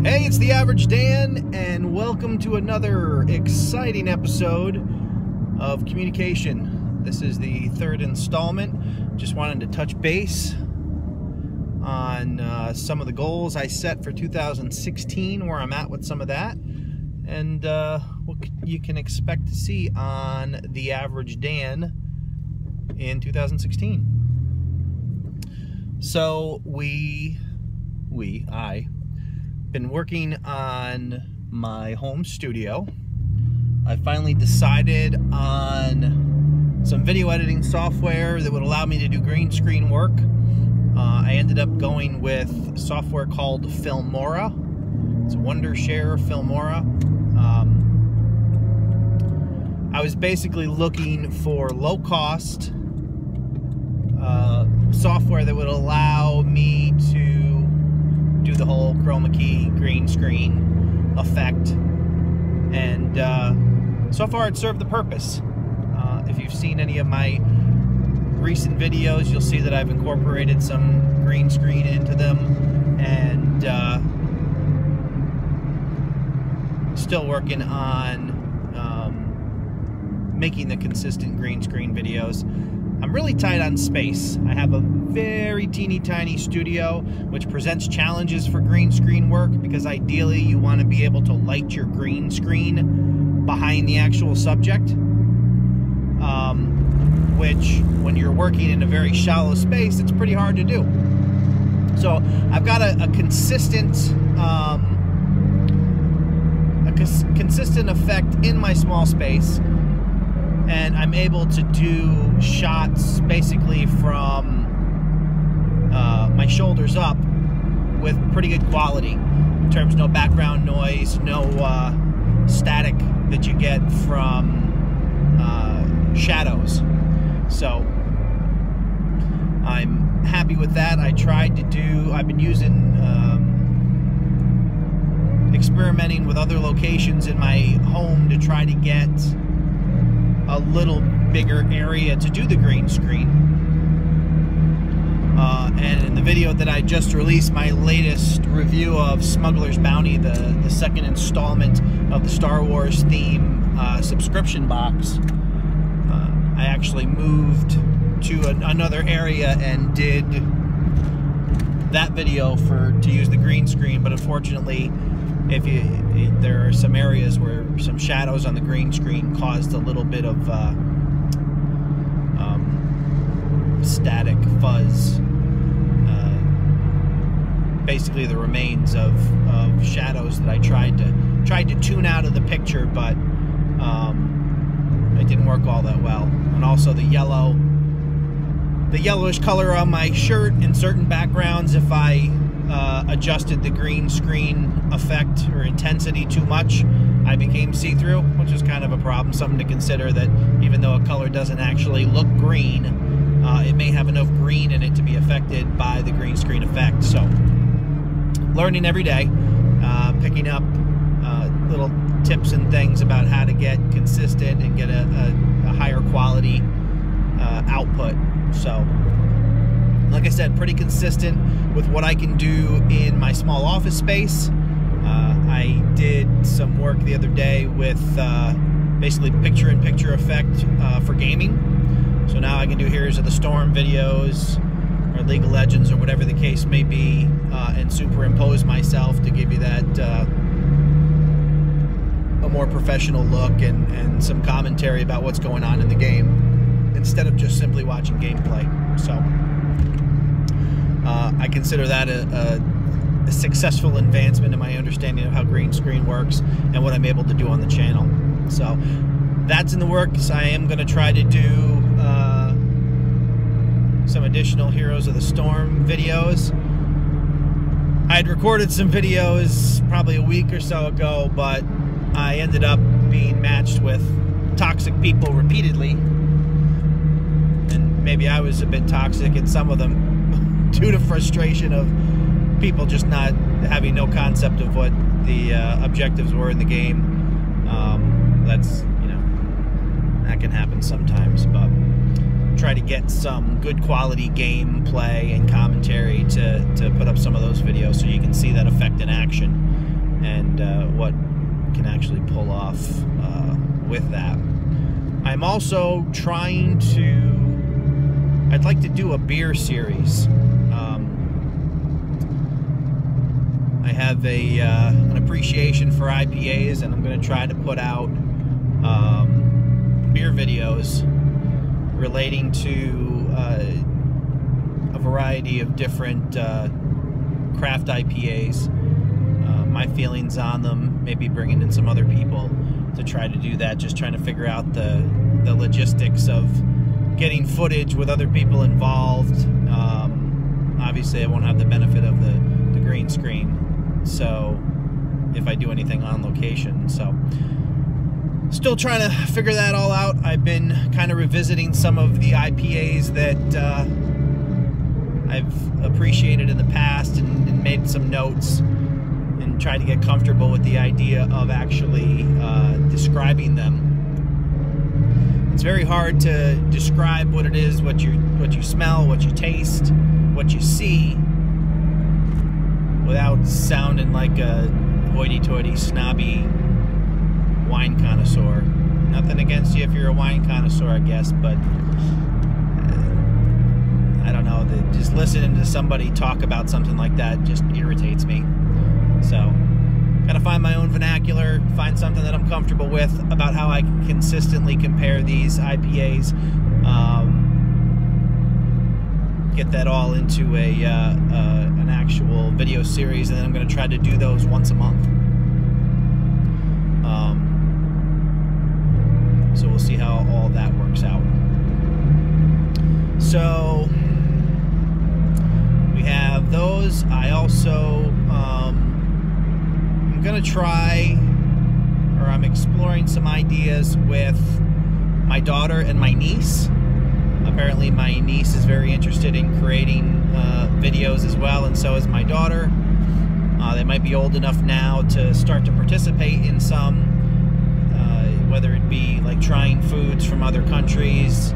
Hey, it's the Average Dan, and welcome to another exciting episode of COMMUTE-ication. This is the third installment. Just wanted to touch base on some of the goals I set for 2016, where I'm at with some of that, and what you can expect to see on the Average Dan in 2016. So I've been working on my home studio. I finally decided on some video editing software that would allow me to do green screen work. I ended up going with software called Filmora. It's Wondershare Filmora. I was basically looking for low-cost software that would allow me to do the whole chroma key green screen effect, and so far it served the purpose. If you've seen any of my recent videos, you'll see that I've incorporated some green screen into them, and still working on making the consistent green screen videos. I'm really tight on space. I have a very teeny tiny studio, which presents challenges for green screen work, because ideally you want to be able to light your green screen behind the actual subject, which when you're working in a very shallow space, it's pretty hard to do. So I've got a consistent consistent effect in my small space, and I'm able to do shots basically from my shoulders up with pretty good quality. In terms, no background noise, no static that you get from shadows. So I'm happy with that. I've been using experimenting with other locations in my home to try to get a little bigger area to do the green screen. And in the video that I just released, my latest review of Smuggler's Bounty, the second installment of the Star Wars theme subscription box, I actually moved to another area and did that video to use the green screen. But unfortunately, there are some areas where some shadows on the green screen caused a little bit of static fuzz, basically the remains of shadows that I tried to tune out of the picture, but it didn't work all that well. And also the yellowish color on my shirt in certain backgrounds, if I adjusted the green screen effect or intensity too much, I became see-through, which is kind of a problem. Something to consider, that even though a color doesn't actually look green, it may have enough green in it to be affected by the green screen effect. So learning every day, picking up little tips and things about how to get consistent and get a higher quality output. So like I said, pretty consistent with what I can do in my small office space. I did some work the other day with basically picture-in-picture effect for gaming. So now I can do Heroes of the Storm videos or League of Legends or whatever the case may be, and superimpose myself to give you that a more professional look and some commentary about what's going on in the game, instead of just simply watching gameplay. So I consider that a successful advancement in my understanding of how green screen works and what I'm able to do on the channel. So that's in the works. I am going to try to do some additional Heroes of the Storm videos. I had recorded some videos probably a week or so ago, but I ended up being matched with toxic people repeatedly, and maybe I was a bit toxic in some of them due to frustration of people just not having no concept of what the objectives were in the game. That's, that can happen sometimes, but try to get some good quality gameplay and commentary to put up some of those videos so you can see that effect in action. and what can actually pull off with that. I'm also trying to, I'd like to do a beer series. I have an appreciation for IPAs, and I'm going to try to put out beer videos relating to a variety of different craft IPAs, my feelings on them, maybe bringing in some other people to try to do that, just trying to figure out the logistics of getting footage with other people involved. Obviously I won't have the benefit of the green screen, so if I do anything on location, so still trying to figure that all out. I've been kind of revisiting some of the IPAs that I've appreciated in the past, and made some notes and tried to get comfortable with the idea of actually describing them. It's very hard to describe what it is, what you smell, what you taste, what you see, without sounding like a hoity-toity, snobby wine connoisseur. Nothing against you if you're a wine connoisseur, I guess, but I don't know, just listening to somebody talk about something like that just irritates me. So, gotta find my own vernacular, find something that I'm comfortable with about how I can consistently compare these IPAs, get that all into an actual video series, and then I'm going to try to do those once a month. So we'll see how all that works out. So we have those. I also I'm going to try, or I'm exploring some ideas with my daughter and my niece. Apparently my niece is very interested in creating videos as well, and so is my daughter. They might be old enough now to start to participate in some, whether it be like trying foods from other countries,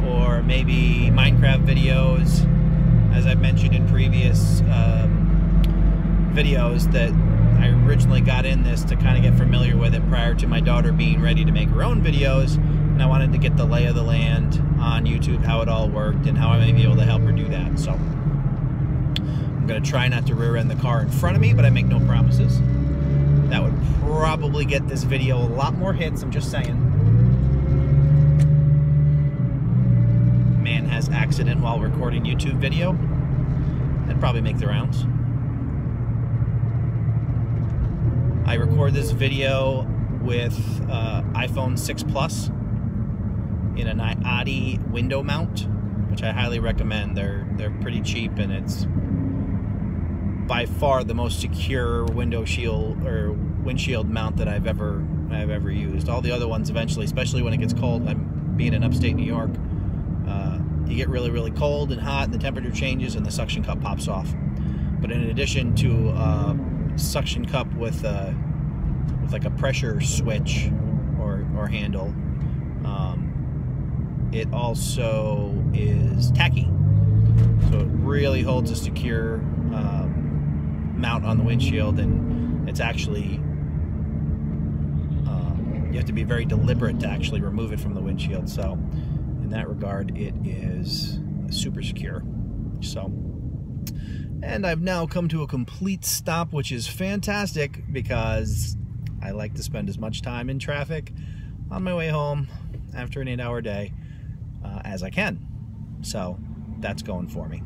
or maybe Minecraft videos, as I've mentioned in previous videos, that I originally got in this to kind of get familiar with it prior to my daughter being ready to make her own videos, and I wanted to get the lay of the land on YouTube, how it all worked, and how I may be able to help her do that. So I'm going to try not to rear-end the car in front of me, but I make no promises. That would probably get this video a lot more hits, I'm just saying. Man has accident while recording YouTube video. That'd probably make the rounds. I record this video with iPhone 6 Plus in an ADI window mount, which I highly recommend. They're pretty cheap, and it's by far the most secure windshield mount that I've ever used. All the other ones eventually, especially when it gets cold, I'm being in upstate New York, you get really, really cold and hot, and the temperature changes, and the suction cup pops off. But in addition to suction cup with like a pressure switch or handle, it also is tacky, so it really holds a secure mount on the windshield, and it's actually you have to be very deliberate to actually remove it from the windshield. So in that regard, it is super secure. So, and I've now come to a complete stop, which is fantastic, because I like to spend as much time in traffic on my way home after an 8-hour day as I can. So that's going for me.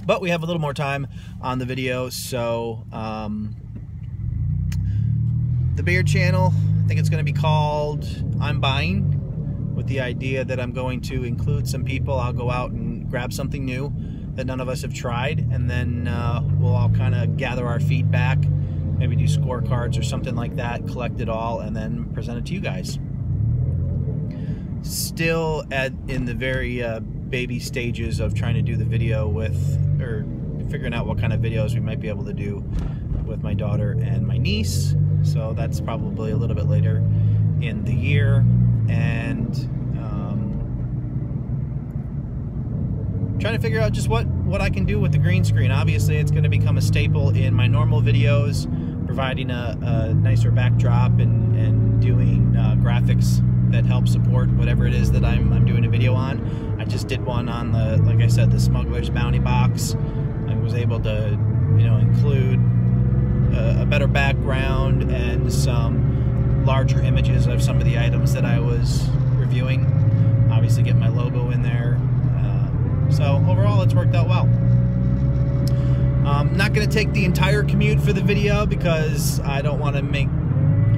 But we have a little more time on the video, so the beer channel, I think it's going to be called I'm Buying, with the idea that I'm going to include some people. I'll go out and grab something new that none of us have tried, and then we'll all kind of gather our feedback, maybe do scorecards or something like that, collect it all, and then present it to you guys. Still in the very baby stages of trying to do the video with, or figuring out what kind of videos we might be able to do with my daughter and my niece. So that's probably a little bit later in the year. And trying to figure out just what I can do with the green screen. Obviously, it's going to become a staple in my normal videos, providing a nicer backdrop and doing graphics that help support whatever it is that I'm doing a video on. I just did one on the, like I said, the Smuggler's Bounty box. I was able to, you know, include a better background and some larger images of some of the items that I was reviewing. Obviously, get my logo in there. So overall, it's worked out well. I'm not going to take the entire commute for the video because I don't want to make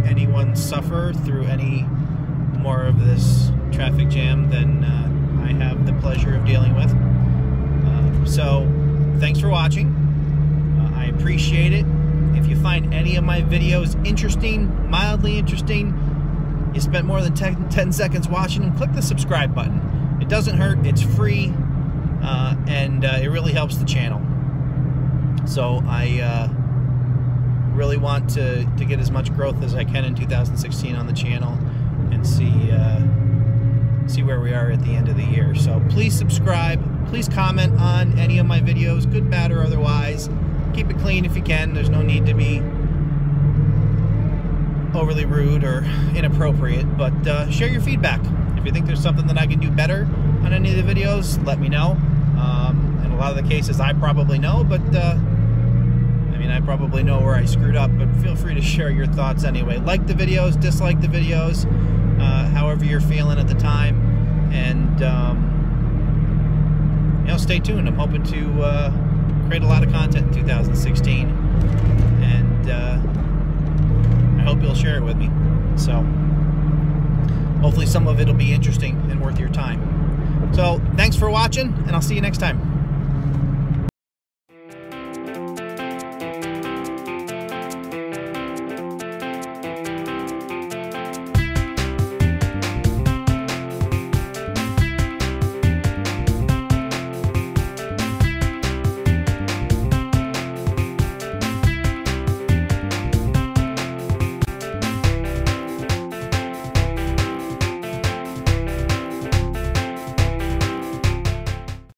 anyone suffer through any more of this traffic jam than I have the pleasure of dealing with. So thanks for watching. I appreciate it. If you find any of my videos interesting, mildly interesting, you spent more than 10 seconds watching them, click the subscribe button. It doesn't hurt, it's free, and it really helps the channel. So I really want to get as much growth as I can in 2016 on the channel and see where we are at the end of the year. So please subscribe, please comment on any of my videos, good, bad, or otherwise. Keep it clean if you can. There's no need to be overly rude or inappropriate, but share your feedback. If you think there's something that I can do better on any of the videos, let me know. In a lot of the cases I probably know, but I mean, I probably know where I screwed up, but feel free to share your thoughts anyway. Like the videos, dislike the videos, however you're feeling at the time, and you know, stay tuned. I'm hoping to create a lot of content in 2016, and I hope you'll share it with me. So hopefully some of it will be interesting and worth your time. So thanks for watching, and I'll see you next time.